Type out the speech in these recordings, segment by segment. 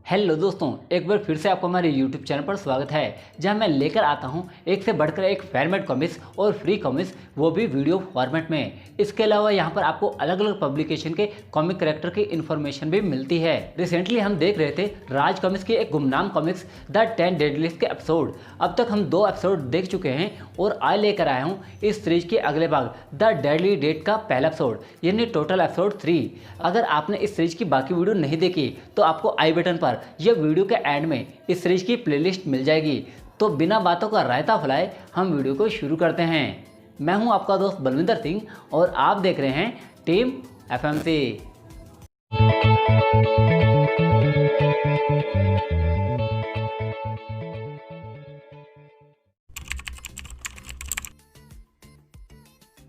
Hello दोस्तों, एक बार फिर से आपको हमारे YouTube चैनल पर स्वागत है, जहां मैं लेकर आता हूं एक से बढ़कर एक फैनमेड कॉमिक्स और फ्री कॉमिक्स, वो भी वीडियो फॉर्मेट में। इसके अलावा यहां पर आपको अलग अलग पब्लिकेशन के कॉमिक कैरेक्टर की इन्फॉर्मेशन भी मिलती है। रिसेंटली हम देख रहे थे राज कॉमिक्स की एक गुमनाम कॉमिक्स द 10 डेडलीस्ट के एपिसोड। अब तक हम 2 एपिसोड देख चुके हैं और आज लेकर आया हूँ इस सीरीज के अगले भाग द डेडली डेट का पहला एपिसोड, यानी टोटल एपिसोड 3। अगर आपने इस सीरीज की बाकी वीडियो नहीं देखी तो आपको आई बटन पर यह वीडियो के एंड में इस सीरीज की प्लेलिस्ट मिल जाएगी। तो बिना बातों का रायता फैलाए हम वीडियो को शुरू करते हैं। मैं हूं आपका दोस्त बलविंदर सिंह और आप देख रहे हैं टीम एफएमसी।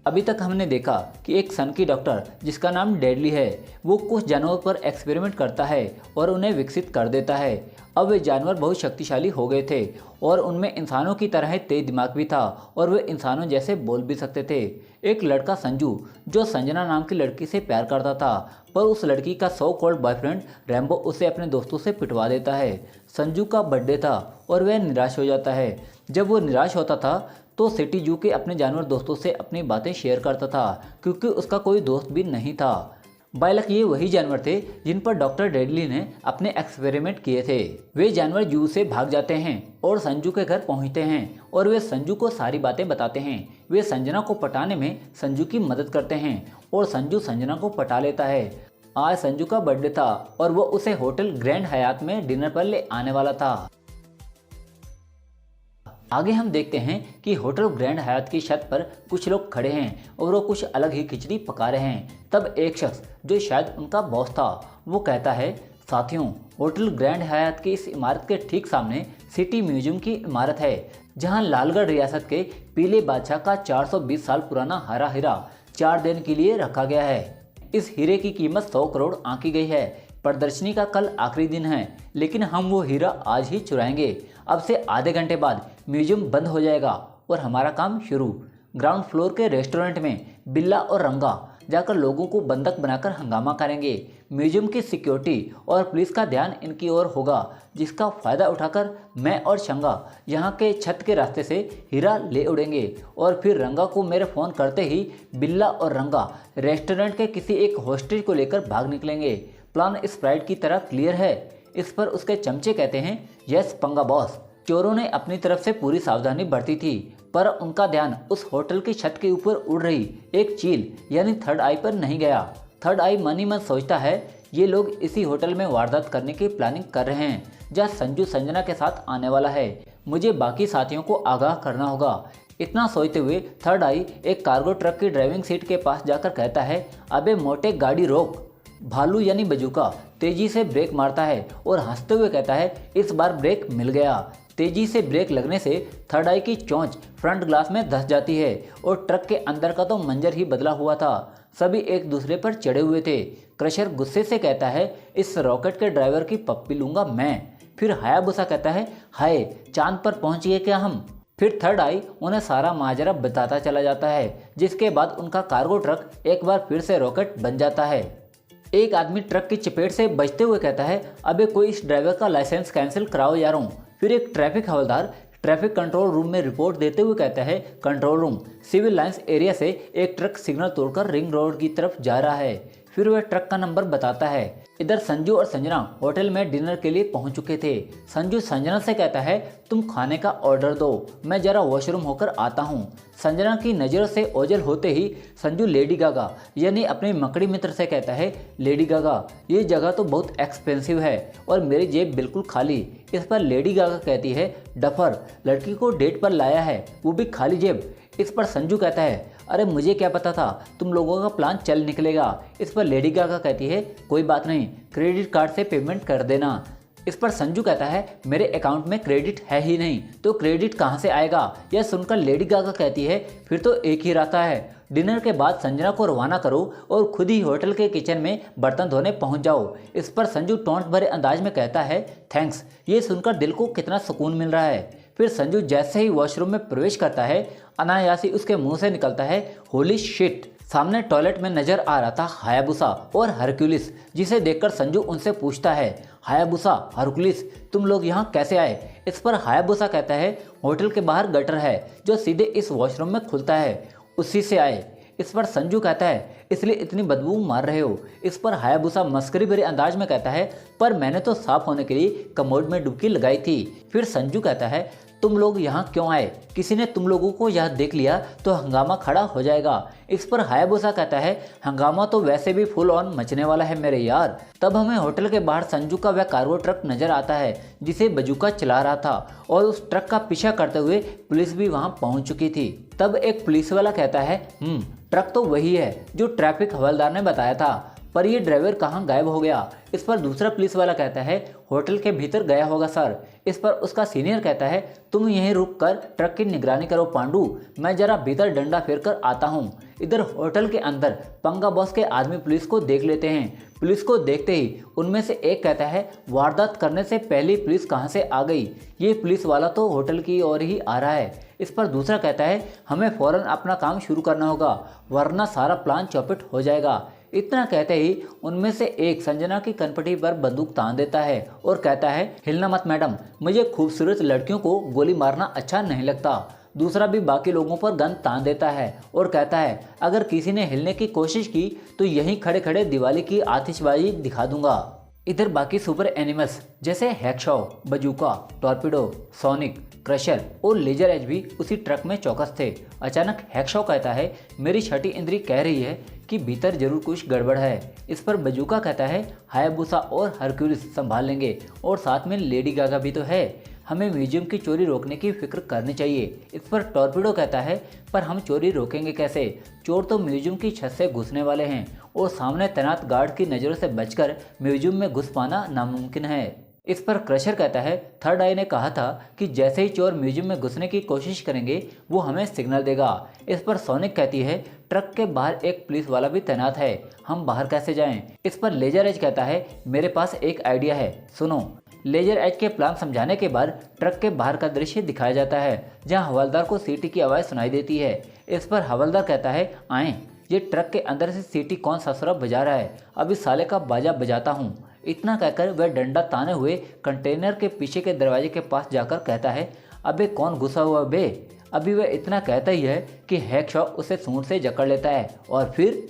अभी तक हमने देखा कि एक सन की डॉक्टर जिसका नाम डेडली है, वो कुछ जानवरों पर एक्सपेरिमेंट करता है और उन्हें विकसित कर देता है। अब वे जानवर बहुत शक्तिशाली हो गए थे और उनमें इंसानों की तरह तेज दिमाग भी था और वे इंसानों जैसे बोल भी सकते थे। एक लड़का संजू, जो संजना नाम की लड़की से प्यार करता था, पर उस लड़की का सो कॉल्ड बॉयफ्रेंड रैम्बो उसे अपने दोस्तों से पिटवा देता है। संजू का बर्थडे था और वह निराश हो जाता है। जब वो निराश होता था तो सिटी जू के अपने जानवर दोस्तों से अपनी बातें शेयर करता था, क्योंकि उसका कोई दोस्त भी नहीं था। बालक ये वही जानवर थे जिन पर डॉक्टर डेडली ने अपने एक्सपेरिमेंट किए थे। वे जानवर जू से भाग जाते हैं और संजू के घर पहुंचते हैं और वे संजू को सारी बातें बताते हैं। वे संजना को पटाने में संजू की मदद करते हैं और संजू संजना को पटा लेता है। आज संजू का बर्थडे था और वो उसे होटल ग्रैंड हयात में डिनर पर ले आने वाला था। आगे हम देखते हैं कि होटल ग्रैंड हयात की छत पर कुछ लोग खड़े हैं और वो कुछ अलग ही खिचड़ी पका रहे हैं। तब एक शख्स, जो शायद उनका बॉस था, वो कहता है, साथियों, होटल ग्रैंड हयात की इस इमारत के ठीक सामने सिटी म्यूजियम की इमारत है, जहां लालगढ़ रियासत के पीले बादशाह का 420 साल पुराना हरा हीरा 4 दिन के लिए रखा गया है। इस हीरे की कीमत 100 करोड़ आंकी गई है। प्रदर्शनी का कल आखिरी दिन है, लेकिन हम वो हीरा आज ही चुराएंगे। अब से आधे घंटे बाद म्यूजियम बंद हो जाएगा और हमारा काम शुरू। ग्राउंड फ्लोर के रेस्टोरेंट में बिल्ला और रंगा जाकर लोगों को बंधक बनाकर हंगामा करेंगे। म्यूजियम की सिक्योरिटी और पुलिस का ध्यान इनकी ओर होगा, जिसका फ़ायदा उठाकर मैं और शंगा यहाँ के छत के रास्ते से हीरा ले उड़ेंगे और फिर रंगा को मेरे फ़ोन करते ही बिल्ला और रंगा रेस्टोरेंट के किसी एक हॉस्टेज को लेकर भाग निकलेंगे। प्लान स्प्राइट की तरह क्लियर है। इस पर उसके चमचे कहते हैं, यस पंगा बॉस। चोरों ने अपनी तरफ से पूरी सावधानी बरती थी, पर उनका ध्यान उस होटल की छत के ऊपर उड़ रही एक चील यानी थर्ड आई पर नहीं गया। थर्ड आई मन ही मन सोचता है, ये लोग इसी होटल में वारदात करने की प्लानिंग कर रहे हैं, जहाँ संजू संजना के साथ आने वाला है। मुझे बाकी साथियों को आगाह करना होगा। इतना सोचते हुए थर्ड आई एक कार्गो ट्रक की ड्राइविंग सीट के पास जाकर कहता है, अबे मोटे, गाड़ी रोक। भालू यानी बजूका तेजी से ब्रेक मारता है और हंसते हुए कहता है, इस बार ब्रेक मिल गया। तेजी से ब्रेक लगने से थर्ड आई की चोंच फ्रंट ग्लास में धंस जाती है और ट्रक के अंदर का तो मंजर ही बदला हुआ था। सभी एक दूसरे पर चढ़े हुए थे। क्रशर गुस्से से कहता है, इस रॉकेट के ड्राइवर की पप्पी लूंगा मैं। फिर हायाबुसा कहता है, हाय, चांद पर पहुंच गए क्या हम। फिर थर्ड आई उन्हें सारा माजरा बताता चला जाता है, जिसके बाद उनका कार्गो ट्रक एक बार फिर से रॉकेट बन जाता है। एक आदमी ट्रक की चपेट से बचते हुए कहता है, अबे कोई इस ड्राइवर का लाइसेंस कैंसिल कराओ यारों। फिर एक ट्रैफिक हवलदार ट्रैफिक कंट्रोल रूम में रिपोर्ट देते हुए कहता है, control room, civil lines area से एक ट्रक सिग्नल तोड़कर रिंग रोड की तरफ जा रहा है। फिर वह ट्रक का नंबर बताता है। इधर संजू और संजना होटल में डिनर के लिए पहुंच चुके थे। संजू संजना से कहता है, तुम खाने का ऑर्डर दो, मैं जरा वॉशरूम होकर आता हूँ। संजना की नज़र से ओझल होते ही संजू लेडी गागा यानी अपने मकड़ी मित्र से कहता है, लेडी गागा, ये जगह तो बहुत एक्सपेंसिव है और मेरी जेब बिल्कुल खाली। इस पर लेडी गागा कहती है, डफर, लड़की को डेट पर लाया है, वो भी खाली जेब। इस पर संजू कहता है, अरे मुझे क्या पता था तुम लोगों का प्लान चल निकलेगा। इस पर लेडी गागा कहती है, कोई बात नहीं, क्रेडिट कार्ड से पेमेंट कर देना। इस पर संजू कहता है, मेरे अकाउंट में क्रेडिट है ही नहीं, तो क्रेडिट कहाँ से आएगा। यह सुनकर लेडी गागा कहती है, फिर तो एक ही रास्ता है, डिनर के बाद संजना को रवाना करो और खुद ही होटल के किचन में बर्तन धोने पहुंच जाओ। इस पर संजू टोंट भरे अंदाज में कहता है, थैंक्स। ये सुनकर दिल को कितना सुकून मिल रहा है। फिर संजू जैसे ही वॉशरूम में प्रवेश करता है, अनायासी उसके मुंह से निकलता है, होली शिट। सामने टॉयलेट में नजर आ रहा था हायाबुसा और हरक्यूलिस, जिसे देखकर संजू उनसे पूछता है, हायाबुसा, हरक्यूलिस, तुम लोग यहाँ कैसे आए? इस पर हायाबुसा कहता है, होटल के बाहर गटर है जो सीधे इस वॉशरूम में खुलता है, उसी से आए। इस पर संजू कहता है, इसलिए इतनी बदबू मार रहे हो? इस पर हायाबुसा मस्करी भरे अंदाज में कहता है, पर मैंने तो साफ होने के लिए कमोड में डुबकी लगाई थी। फिर संजू कहता है, तुम लोग यहाँ क्यों आए? किसी ने तुम लोगों को यहाँ देख लिया तो हंगामा खड़ा हो जाएगा। इस पर हायाबुसा कहता है, हंगामा तो वैसे भी फुल ऑन मचने वाला है मेरे यार। तब हमें होटल के बाहर संजू का वह कार्गो ट्रक नजर आता है जिसे बजूका चला रहा था, और उस ट्रक का पीछा करते हुए पुलिस भी वहां पहुंच चुकी थी। तब एक पुलिस वाला कहता है, ट्रक तो वही है जो ट्रैफिक हवलदार ने बताया था, पर ये ड्राइवर कहाँ गायब हो गया? इस पर दूसरा पुलिस वाला कहता है, होटल के भीतर गया होगा सर। इस पर उसका सीनियर कहता है, तुम यहीं रुक कर ट्रक की निगरानी करो पांडू, मैं जरा भीतर डंडा फेर कर आता हूँ। इधर होटल के अंदर पंगा बॉस के आदमी पुलिस को देख लेते हैं। पुलिस को देखते ही उनमें से एक कहता है, वारदात करने से पहले पुलिस कहाँ से आ गई? ये पुलिस वाला तो होटल की ओर ही आ रहा है। इस पर दूसरा कहता है, हमें फौरन अपना काम शुरू करना होगा वरना सारा प्लान चौपट हो जाएगा। इतना कहते ही उनमें से एक संजना की कनपटी पर बंदूक तान देता है और कहता है, हिलना मत मैडम, मुझे खूबसूरत लड़कियों को गोली मारना अच्छा नहीं लगता। दूसरा भी बाकी लोगों पर गन तान देता है और कहता है, अगर किसी ने हिलने की कोशिश की तो यहीं खड़े खड़े दिवाली की आतिशबाजी दिखा दूंगा। इधर बाकी सुपर एनिमल्स जैसे हैक्सॉ, बजूका, टॉर्पिडो, सोनिक, क्रशर और लेजर एज भी उसी ट्रक में चौकस थे। अचानक हैक्सॉ कहता है, मेरी छठी इंद्री कह रही है कि भीतर जरूर कुछ गड़बड़ है। इस पर बजूका कहता है, हायाबुसा और हरक्यूलिस संभाल लेंगे, और साथ में लेडी गागा भी तो है, हमें म्यूजियम की चोरी रोकने की फिक्र करनी चाहिए। इस पर टॉर्पिडो कहता है, पर हम चोरी रोकेंगे कैसे? चोर तो म्यूजियम की छत से घुसने वाले हैं और सामने तैनात गार्ड की नज़रों से बचकर म्यूजियम में घुस पाना नामुमकिन है। इस पर क्रशर कहता है, थर्ड आई ने कहा था कि जैसे ही चोर म्यूजियम में घुसने की कोशिश करेंगे वो हमें सिग्नल देगा। इस पर सोनिक कहती है, ट्रक के बाहर एक पुलिस वाला भी तैनात है, हम बाहर कैसे जाएं? इस पर लेजर एज कहता है, मेरे पास एक आइडिया है, सुनो। लेजर एज के प्लान समझाने के बाद ट्रक के बाहर का दृश्य दिखाया जाता है जहां हवलदार को सीटी की आवाज़ सुनाई देती है। इस पर हवलदार कहता है, आए, ये ट्रक के अंदर से सीटी कौन ससुरा बजा रहा है, अब इस साले का बाजा बजाता हूँ। इतना कहकर वह डंडा ताने हुए कंटेनर के पीछे के दरवाजे के पास जाकर कहता है, अबे कौन घुसा हुआ बे? अभी वह इतना कहता ही है कि हैक्सॉ उसे सूंड से जकड़ लेता है और फिर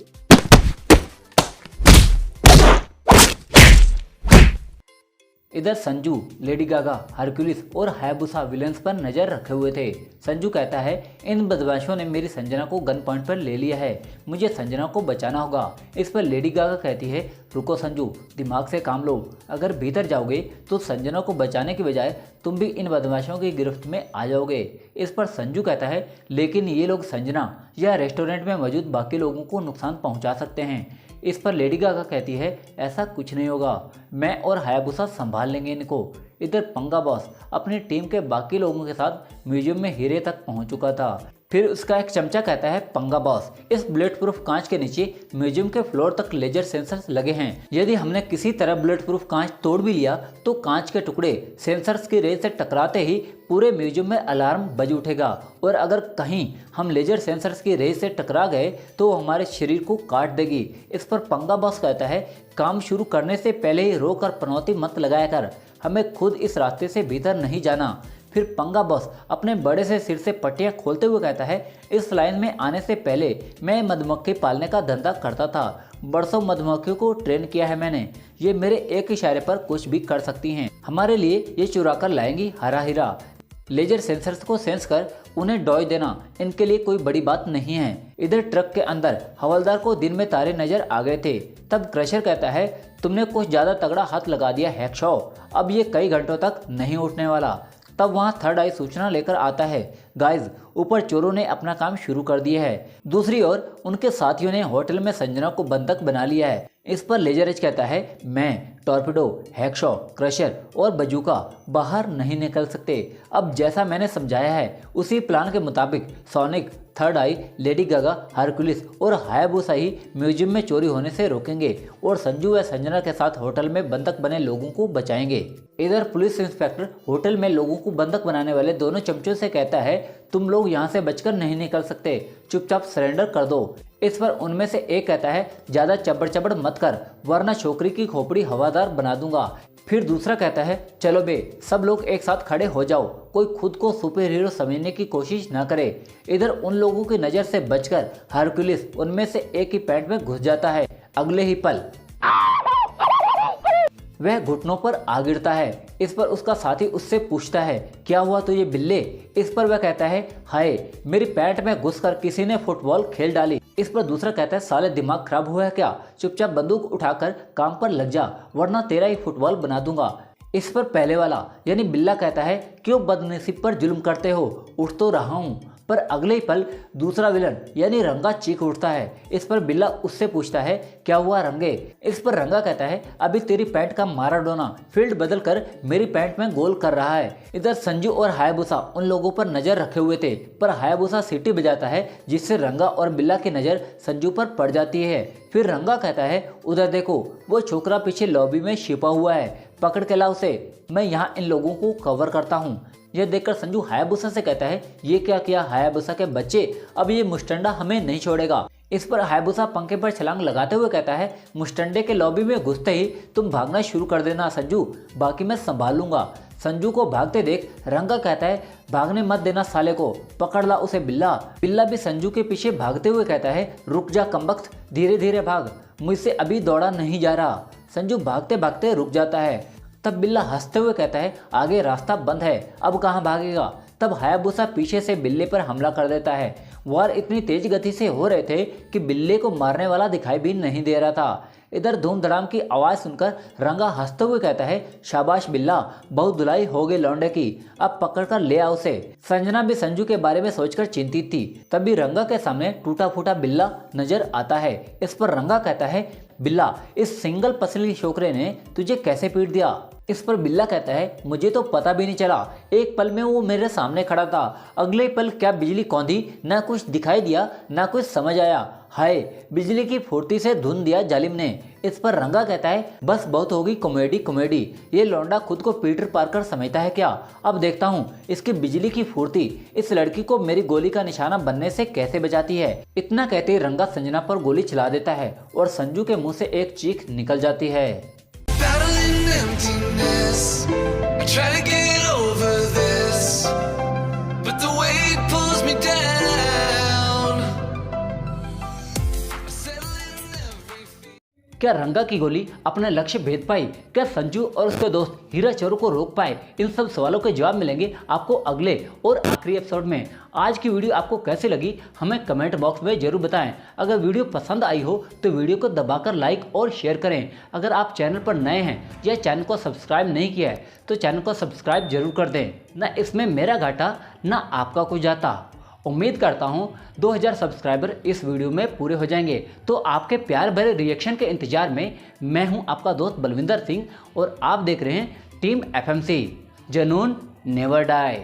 इधर संजू, लेडी गागा, हरक्यूलिस और हायाबुसा विलेंस पर नजर रखे हुए थे। संजू कहता है, इन बदमाशों ने मेरी संजना को गन पॉइंट पर ले लिया है, मुझे संजना को बचाना होगा। इस पर लेडी गागा कहती है, रुको संजू, दिमाग से काम लो, अगर भीतर जाओगे तो संजना को बचाने की बजाय तुम भी इन बदमाशों की गिरफ्त में आ जाओगे। इस पर संजू कहता है, लेकिन ये लोग संजना या रेस्टोरेंट में मौजूद बाकी लोगों को नुकसान पहुंचा सकते हैं। इस पर लेडी गागा कहती है, ऐसा कुछ नहीं होगा, मैं और हायाबुसा संभाल लेंगे इनको। इधर पंगा बॉस अपनी टीम के बाकी लोगों के साथ म्यूजियम में हीरे तक पहुंच चुका था। फिर उसका एक चमचा कहता है, पंगा बॉस, इस बुलेट प्रूफ कांच के नीचे म्यूजियम के फ्लोर तक लेजर सेंसर्स लगे हैं, यदि हमने किसी तरह बुलेट प्रूफ कांच तोड़ भी लिया तो कांच के टुकड़े सेंसर्स की रेंज से टकराते ही पूरे म्यूजियम में अलार्म बज उठेगा, और अगर कहीं हम लेजर सेंसर्स की रेंज से टकरा गए तो हमारे शरीर को काट देगी। इस पर पंगा बॉस कहता है, काम शुरू करने से पहले ही रोक और पनौती मत लगाया कर, हमें खुद इस रास्ते से भीतर नहीं जाना। फिर पंगा बॉस अपने बड़े से सिर से पट्टियां खोलते हुए कहता है, इस लाइन में आने से पहले मैं मधुमक्खी पालने का धंधा करता था, बरसों मधुमक्खियों को ट्रेन किया है मैंने, ये मेरे एक इशारे पर कुछ भी कर सकती हैं, हमारे लिए ये चुरा कर लाएंगी हरा हीरा। लेजर सेंसर्स को सेंस कर उन्हें डॉय देना इनके लिए कोई बड़ी बात नहीं है। इधर ट्रक के अंदर हवलदार को दिन में तारे नजर आ गए थे। तब क्रशर कहता है, तुमने कुछ ज़्यादा तगड़ा हाथ लगा दिया हैक्सॉ, अब ये कई घंटों तक नहीं उठने वाला। तब वहां थर्ड आई सूचना लेकर आता है, गाइज, ऊपर चोरों ने अपना काम शुरू कर दिया है। दूसरी ओर उनके साथियों ने होटल में संजना को बंधक बना लिया है। इस पर लेजर एज कहता है, मैं, टॉर्पिडो, हैक्सॉ, क्रशर और बजूका बाहर नहीं निकल सकते। अब जैसा मैंने समझाया है उसी प्लान के मुताबिक सोनिक, थर्ड आई, लेडी गागा, हरकुलिस और हायाबुसा ही म्यूजियम में चोरी होने से रोकेंगे और संजू व संजना के साथ होटल में बंधक बने लोगों को बचाएंगे। इधर पुलिस इंस्पेक्टर होटल में लोगों को बंधक बनाने वाले दोनों चमचों से कहता है, तुम लोग यहाँ से बचकर नहीं निकल सकते, चुपचाप सरेंडर कर दो। इस पर उनमें से एक कहता है, ज्यादा चबड़ चबड़ मत कर वरना छोकरी की खोपड़ी हवादार बना दूंगा। फिर दूसरा कहता है, चलो बे सब लोग एक साथ खड़े हो जाओ, कोई खुद को सुपर हीरो समझने की कोशिश ना करे। इधर उन लोगों की नज़र से बचकर हरकुलिस उनमें से एक की पैंट में घुस जाता है। अगले ही पल वह घुटनों पर आ गिरता है। इस पर उसका साथी उससे पूछता है, क्या हुआ तुझे बिल्ले? इस पर वह कहता है, हाय मेरी पैंट में घुसकर किसी ने फुटबॉल खेल डाली। इस पर दूसरा कहता है, साले दिमाग खराब हुआ है क्या? चुपचाप बंदूक उठाकर काम पर लग जा वरना तेरा ही फुटबॉल बना दूंगा। इस पर पहले वाला यानी बिल्ला कहता है, क्यों बदनसीब पर जुल्म करते हो, उठ तो रहा हूँ। पर अगले ही पल दूसरा विलन यानी रंगा चीख उठता है। इस पर बिल्ला उससे पूछता है, क्या हुआ रंगे? इस पर रंगा कहता है, अभी तेरी पैंट का माराडोना फील्ड बदल कर मेरी पैंट में गोल कर रहा है। इधर संजू और हायाबुसा उन लोगों पर नजर रखे हुए थे, पर हायाबुसा सीटी बजाता है जिससे रंगा और बिल्ला की नजर संजू पर पड़ जाती है। फिर रंगा कहता है, उधर देखो वो छोकरा पीछे लॉबी में छिपा हुआ है, पकड़ के ला उसे, मैं यहाँ इन लोगों को कवर करता हूँ। यह देखकर संजू हायाबुसा से कहता है, ये क्या किया हायाबुसा के बच्चे, अब ये मुस्टंडा हमें नहीं छोड़ेगा। इस पर हायाबुसा पंखे पर छलांग लगाते हुए कहता है, मुस्टंडे के लॉबी में घुसते ही तुम भागना शुरू कर देना संजू, बाकी मैं संभालूंगा। संजू को भागते देख रंगा कहता है, भागने मत देना साले को, पकड़ ला उसे बिल्ला। बिल्ला भी संजू के पीछे भागते हुए कहता है, रुक जा कमबख्त, धीरे धीरे भाग, मुझसे अभी दौड़ा नहीं जा रहा। संजू भागते भागते रुक जाता है। तब बिल्ला हंसते हुए कहता है, आगे रास्ता बंद है, अब कहाँ भागेगा। तब हायाबुसा पीछे से बिल्ले पर हमला कर देता है। वार इतनी तेज गति से हो रहे थे कि बिल्ले को मारने वाला दिखाई भी नहीं दे रहा था। इधर धूम धड़ाम की आवाज़ सुनकर रंगा हंसते हुए कहता है, शाबाश बिल्ला, बहुत धुलाई हो गई लौंडे की, अब पकड़ कर ले आओ उसे। संजना भी संजू के बारे में सोचकर चिंतित थी। तभी रंगा के सामने टूटा फूटा बिल्ला नजर आता है। इस पर रंगा कहता है, बिल्ला इस सिंगल पसली छोकरे ने तुझे कैसे पीट दिया? इस पर बिल्ला कहता है, मुझे तो पता भी नहीं चला, एक पल में वो मेरे सामने खड़ा था, अगले पल क्या बिजली कौंधी, ना कुछ दिखाई दिया ना कुछ समझ आया, हाय बिजली की फुर्ती से धुन दिया जालिम ने। इस पर रंगा कहता है, बस बहुत होगी कॉमेडी कॉमेडी, ये लौंडा खुद को पीटर पार्कर समझता है क्या? अब देखता हूँ इसकी बिजली की फुर्ती इस लड़की को मेरी गोली का निशाना बनने से कैसे बचाती है। इतना कहते ही रंगा संजना पर गोली चला देता है और संजू के मुंह से एक चीख निकल जाती है। Emptiness, I try to get over this, but the weight pulls me down. I settle in every fear. क्या रंगा की गोली अपना लक्ष्य भेद पाई? क्या संजू और उसके दोस्त हीरा चोरों को रोक पाए? इन सब सवालों के जवाब मिलेंगे आपको अगले और आखिरी एपिसोड में। आज की वीडियो आपको कैसी लगी हमें कमेंट बॉक्स में जरूर बताएं। अगर वीडियो पसंद आई हो तो वीडियो को दबाकर लाइक और शेयर करें। अगर आप चैनल पर नए हैं या चैनल को सब्सक्राइब नहीं किया है तो चैनल को सब्सक्राइब जरूर कर दें। ना इसमें मेरा घाटा ना आपका कुछ जाता। उम्मीद करता हूँ 2000 सब्सक्राइबर इस वीडियो में पूरे हो जाएंगे, तो आपके प्यार भरे रिएक्शन के इंतजार में मैं हूँ आपका दोस्त बलविंदर सिंह और आप देख रहे हैं टीम FMC, जुनून नेवर डाई।